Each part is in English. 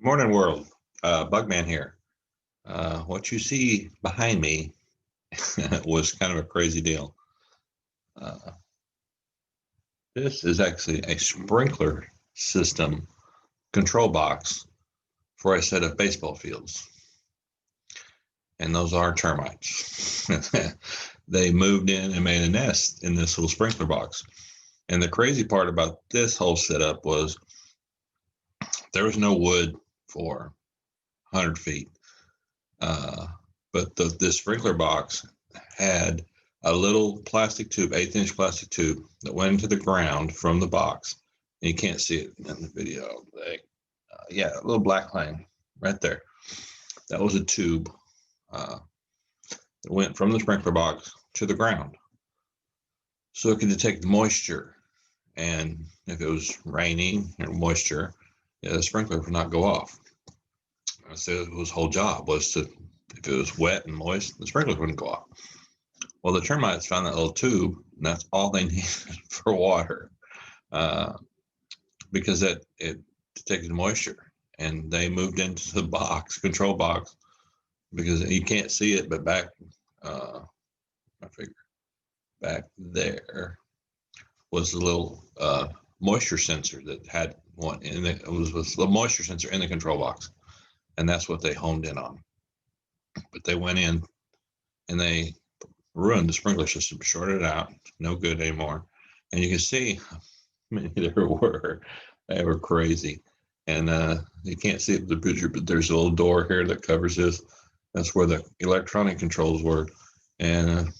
Good morning, world. Bugman here. What you see behind me was kind of a crazy deal. Uh, this is actually a sprinkler system control box for a set of baseball fields, and those are termites. They moved in and made a nest in this little sprinkler box. And the crazy part about this whole setup was there was no wood for 100 feet. Uh, but this sprinkler box had a little plastic tube, 1/8 inch plastic tube that went into the ground from the box. And you can't see it in the video. Yeah, a little black line right there. That was a tube that went from the sprinkler box to the ground. So it could detect moisture. And if it was raining or moisture, the sprinkler would not go off. So his whole job was to, if it was wet and moist, the sprinkler wouldn't go off. Well, the termites found that little tube, and that's all they needed for water, because it detected moisture. And they moved into the box, control box, because you can't see it, but back, I figure, back there was a little moisture sensor that had one, and it was the moisture sensor in the control box, and that's what they homed in on. But they went in and they ruined the sprinkler system, shorted it out, no good anymore. And you can see how many there were. They were crazy. And you can't see it in the picture, but there's a little door here that covers this. That's where the electronic controls were. And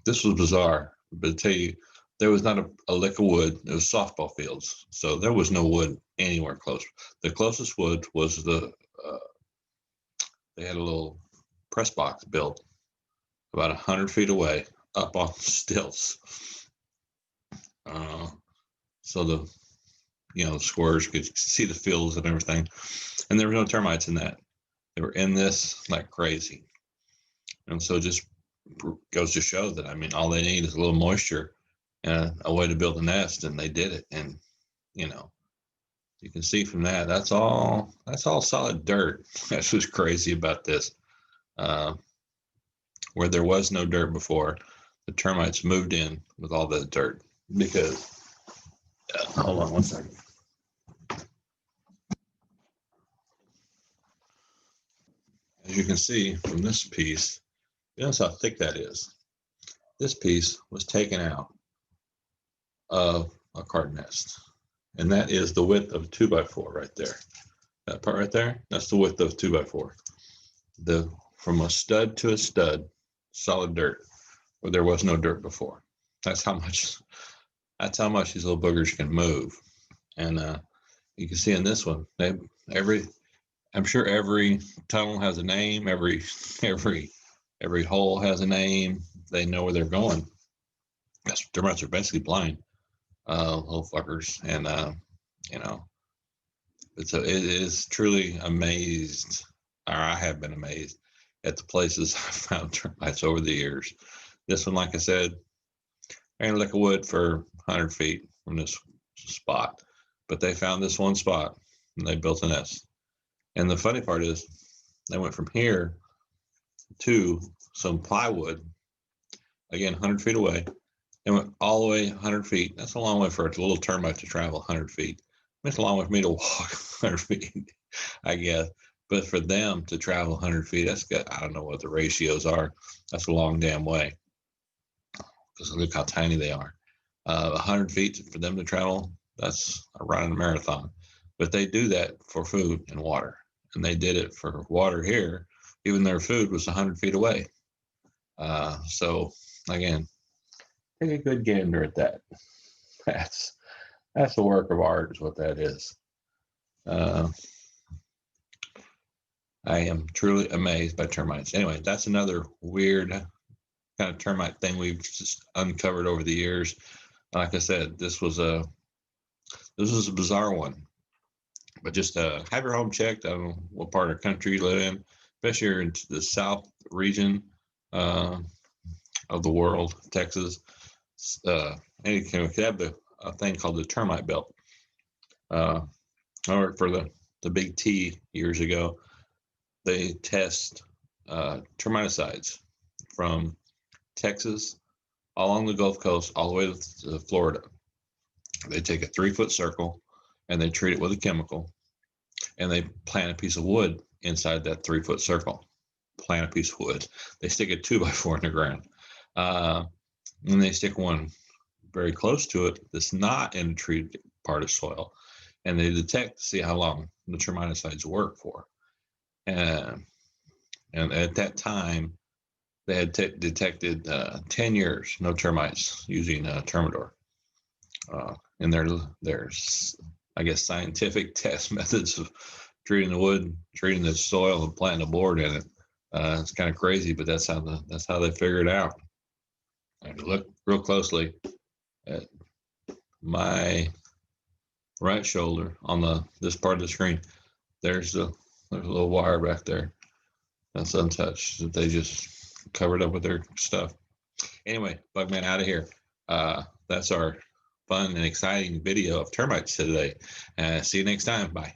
this was bizarre. But to tell you, there was not a lick of wood. It was softball fields. So there was no wood anywhere close. The closest wood was they had a little press box built about 100 feet away up on stilts. So the squirrels could see the fields and everything. And there were no termites in that. They were in this like crazy. And so just goes to show that, I mean, all they need is a little moisture and a way to build a nest, and they did it. And, you can see from that, that's all solid dirt. That's what's crazy about this. Where there was no dirt before, the termites moved in with all the dirt because, hold on one second. As you can see from this piece, notice how thick that is. This piece was taken out of a card nest, and that is the width of a 2x4 right there. That part right there, that's the width of 2x4. From a stud to a stud, solid dirt, where there was no dirt before. That's how much these little boogers can move. And you can see in this one, I'm sure every tunnel has a name, every hole has a name. They know where they're going. Termites are basically blind, little fuckers. And it is truly amazed, or I have been amazed at the places I've found termites over the years. This one, like I said, ain't a lick of wood for 100 feet from this spot, but they found this one spot and they built a nest. And the funny part is, they went from here to some plywood, again, 100 feet away. They went all the way 100 feet. That's a long way for a little termite to travel 100 feet. It's a long way for me to walk 100 feet, I guess. But for them to travel 100 feet, I don't know what the ratios are. That's a long damn way. Because look how tiny they are. 100 feet for them to travel, that's running a marathon. But they do that for food and water. And they did it for water here, even their food was 100 feet away. So, again, take a good gander at that. That's a work of art is what that is. I am truly amazed by termites. Anyway, that's another weird kind of termite thing we've just uncovered over the years. Like I said, this was a bizarre one. But just have your home checked. I don't know what part of the country you live in, especially here in the south region of the world, Texas. And you can have a thing called the termite belt. I work for the the big T years ago, they test termiticides from Texas all along the Gulf Coast all the way to Florida. They take a 3-foot circle and they treat it with a chemical, and they plant a piece of wood inside that 3-foot circle. Plant a piece of wood. They stick a 2x4 in the ground, and they stick one very close to it that's not in a treated part of soil, and they detect to see how long the termiticides work for. And at that time, they had detected 10 years no termites using Termidor. And there's, I guess, scientific test methods of treating the wood, treating the soil, and planting a board in it. It's kind of crazy, but that's how they figure it out. And look real closely at my right shoulder on this part of the screen. There's a little wire back there that's untouched that they just covered up with their stuff. Anyway, Bugman out of here. That's our fun and exciting video of termites today. See you next time. Bye.